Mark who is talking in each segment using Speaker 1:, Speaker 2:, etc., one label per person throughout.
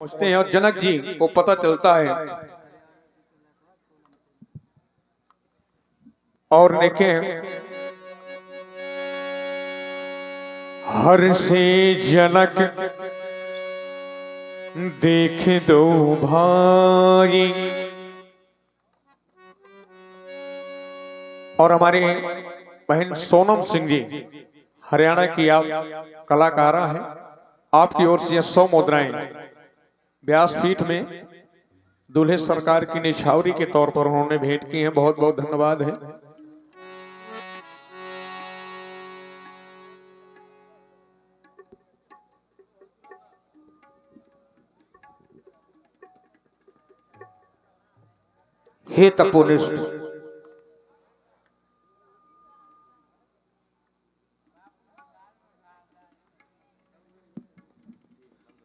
Speaker 1: पहुंचते हैं और जनक जी को पता चलता है और देखें हर से जनक देख दो भाई। और हमारे बहन सोनम सिंह जी हरियाणा की आप कलाकारा हैं, आपकी ओर से 100 मुद्राएं व्यासपीठ में दूल्हे सरकार की निछावरी के तौर पर उन्होंने भेंट की हैं। बहुत बहुत धन्यवाद है।
Speaker 2: हे तपोनिष्ठ,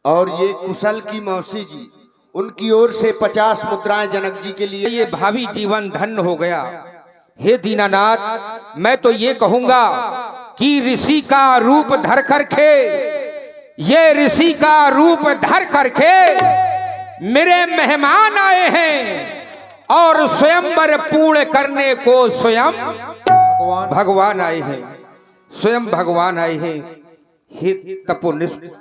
Speaker 3: और ये कुशल की मौसी जी, उनकी ओर से 50 मुद्राएं जनक जी के लिए।
Speaker 2: ये भावी जीवन धन्य हो गया। हे दीनानाथ, मैं तो ये कहूंगा कि ऋषि का रूप धर करके, ये ऋषि का रूप धर करके मेरे मेहमान आए हैं और स्वयंवर पूर्ण करने को स्वयं भगवान आए हैं, स्वयं भगवान आए हैं। हे तपोनिष्ठ,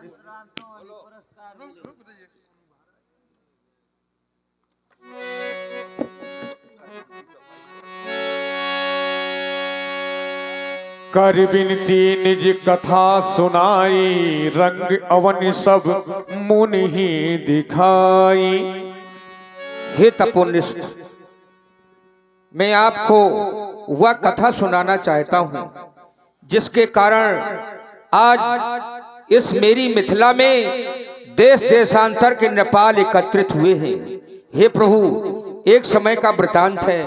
Speaker 1: कर बिनती निज कथा सुनाई, रंग अवन सब मुन ही दिखाई।
Speaker 2: हे तपोनिष्ठ, मैं आपको वह कथा सुनाना चाहता हूं जिसके कारण आज इस मेरी मिथिला में देश देशांतर के नेपाल एकत्रित हुए हैं। हे प्रभु, एक समय का वृतांत है,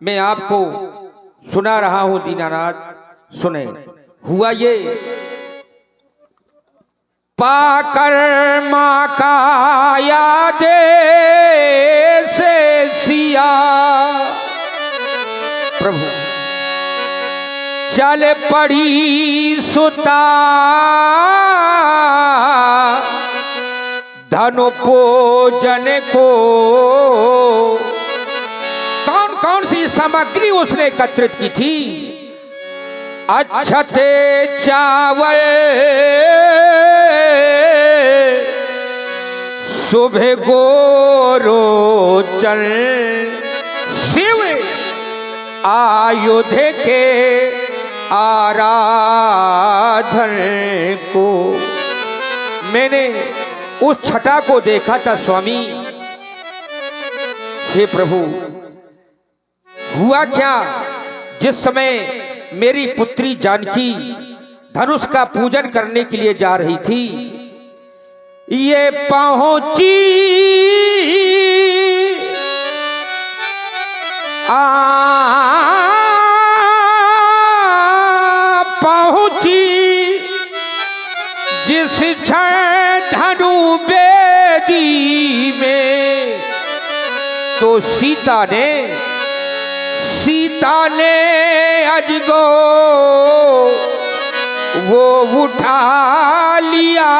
Speaker 2: मैं आपको सुना रहा हूं। दीनानाथ सुने। हुआ ये, पाकर माँ का यादे से सिया प्रभु चल पड़ी सुता, धनु पूजन को। कौन कौन सी सामग्री उसने एकत्रित की थी? अच्छते चावल, सुबह गोरो चल, शिव आयुध के आराधन को। मैंने उस छटा को देखा था स्वामी। हे प्रभु, हुआ क्या, जिस समय मेरी पुत्री जानकी धनुष का पूजन करने के लिए जा रही थी, ये पहुंची पहुंची जिस क्षण धनु बेदी में, तो सीता ने अजगो वो उठा लिया,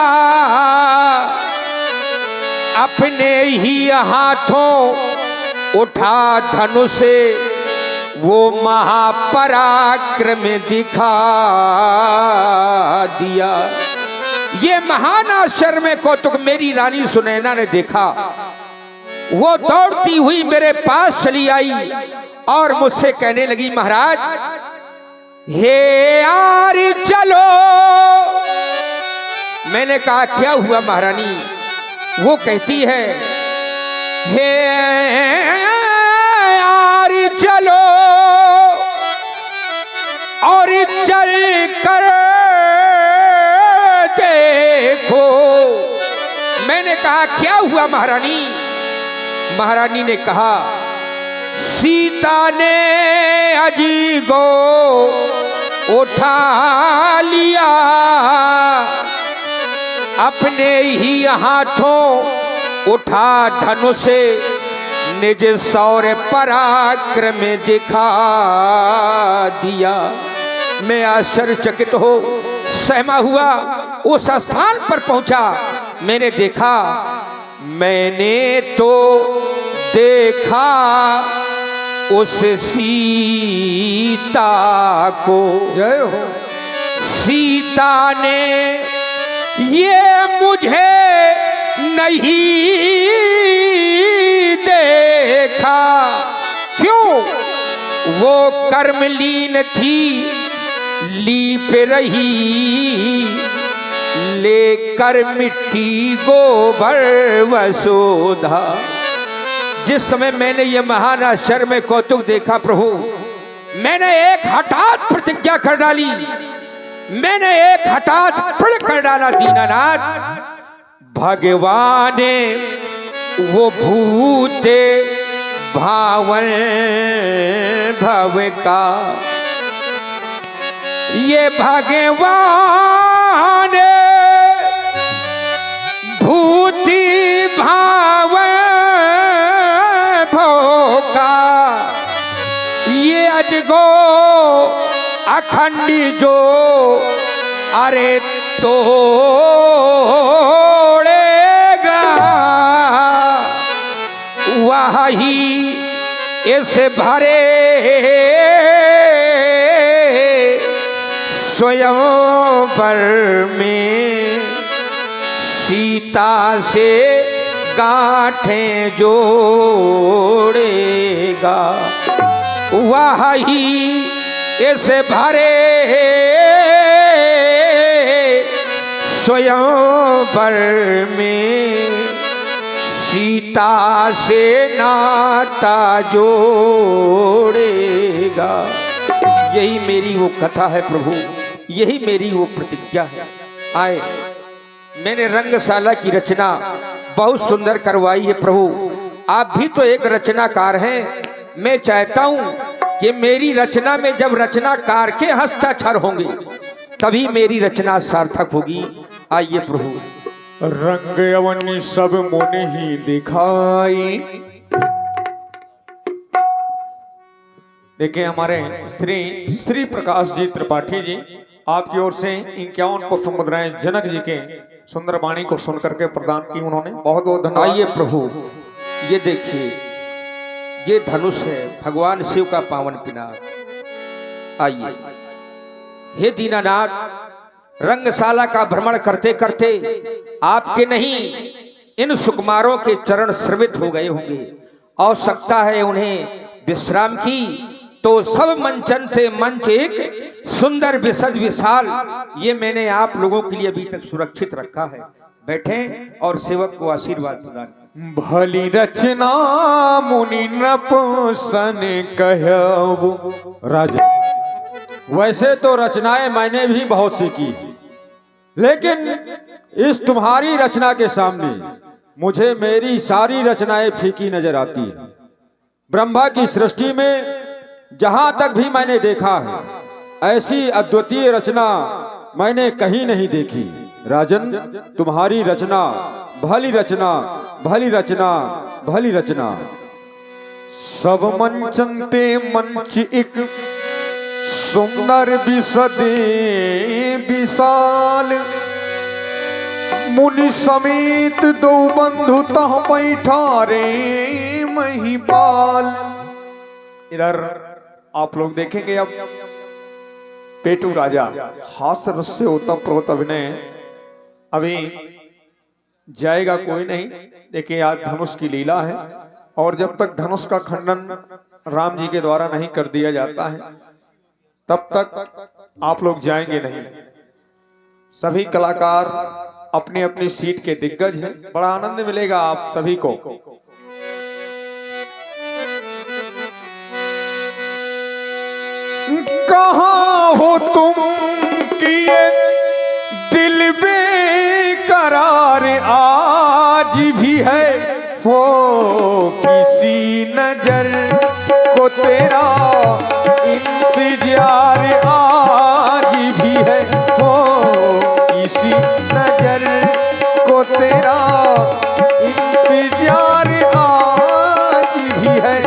Speaker 2: अपने ही हाथों उठा धनुष से वो महापराक्रम दिखा दिया। ये महान आश्चर्य में कौतुक मेरी रानी सुनैना ने देखा। वो दौड़ती हुई मेरे पास चली आई और मुझसे कहने लगी, महाराज, हे यार चलो। मैंने कहा क्या हुआ महारानी? वो कहती है, हे यार चलो और चल कर देखो। मैंने कहा क्या हुआ महारानी? महारानी ने कहा, सीता ने अजीगो उठा लिया, अपने ही हाथों उठा धनुष से निज शौर्य पराक्रम दिखा दिया। मैं आश्चर्यचकित हो सहमा हुआ उस स्थान पर पहुंचा। मैंने देखा मैंने तो देखा उस सीता को,
Speaker 1: जय हो।
Speaker 2: सीता ने ये मुझे नहीं देखा। क्यों? वो कर्मलीन थी, लीप रही लेकर मिट्टी गोबर वसुधा। जिस समय मैंने ये महान आश्चर्य में कौतुक देखा प्रभु, मैंने एक हठात प्रतिज्ञा कर डाली, मैंने एक हठात प्रण कर डाला दीनानाथ, भगवान वो भूते भावन भव का, ये भगवान भूति भावन भोका, ये अजगो अखंडी जो अरे तोड़ेगा, वही इस भरे स्वयंवर में सीता से गांठें जोड़ेगा, वही इस भरे स्वयंवर में सीता से नाता जोड़ेगा। यही मेरी वो कथा है प्रभु, यही मेरी वो प्रतिज्ञा है। आए, मैंने रंगशाला की रचना बहुत सुंदर करवाई है प्रभु, आप भी तो एक रचनाकार हैं। मैं चाहता हूं कि मेरी रचना में जब रचनाकार के हस्ताक्षर होंगे तभी मेरी रचना सार्थक होगी। आइए प्रभु।
Speaker 1: रंग अवनी सब मुनि ही दिखाई। देखिए हमारे श्री प्रकाश जी त्रिपाठी जी आपकी ओर से 51 पुष्प मुद्राएं जनक जी के सुंदर वाणी को सुनकर के प्रदान की उन्होंने, बहुत बहुत धन्यवाद।
Speaker 2: आइए प्रभु, ये देखिए, ये धनुष है भगवान शिव का पावन पिनाक। आइए, हे दीनानाथ, रंगशाला का भ्रमण करते करते आपके नहीं इन सुकुमारों के चरण स्रवित हो गए होंगे, आवश्यकता है उन्हें विश्राम की। तो सब मंचन थे मंच एक सुंदर विशद विशाल, ये मैंने आप लोगों के लिए अभी तक सुरक्षित रखा है। बैठें और सेवक को आशीर्वाद प्रदान करें।
Speaker 1: भली रचना मुनि नपुंसन कहबो।
Speaker 4: राजा, वैसे तो रचनाएं मैंने भी बहुत सी की, लेकिन इस तुम्हारी रचना के सामने मुझे मेरी सारी रचनाएं फीकी नजर आती हैं। ब्रह्मा की सृष्टि में जहां तक भी मैंने देखा है, ऐसी अद्वितीय रचना मैंने कहीं नहीं देखी। राजन, तुम्हारी रचना भली रचना, भली रचना, भली रचना।
Speaker 1: सब मंचनते मंच एक सुंदर विशदे विशाल, मुनि समेत दो बंधु तह बैठा रे महिपाल। इधर आप लोग देखेंगे अब पेटू राजा हास्य रस से ओतप्रोत अभिनय अभी जाएगा कोई नहीं। देखिए आज धनुष की लीला है और जब तक धनुष का खंडन राम जी के द्वारा नहीं कर दिया जाता है तब तक आप लोग जाएंगे नहीं। सभी कलाकार अपनी अपनी सीट के दिग्गज हैं, बड़ा आनंद मिलेगा आप सभी को। कहाँ हो तुम किए दिल बेकरार आज भी है वो किसी नजर को तेरा इंतजार आज भी है वो किसी नजर को तेरा इंतजार आज भी है।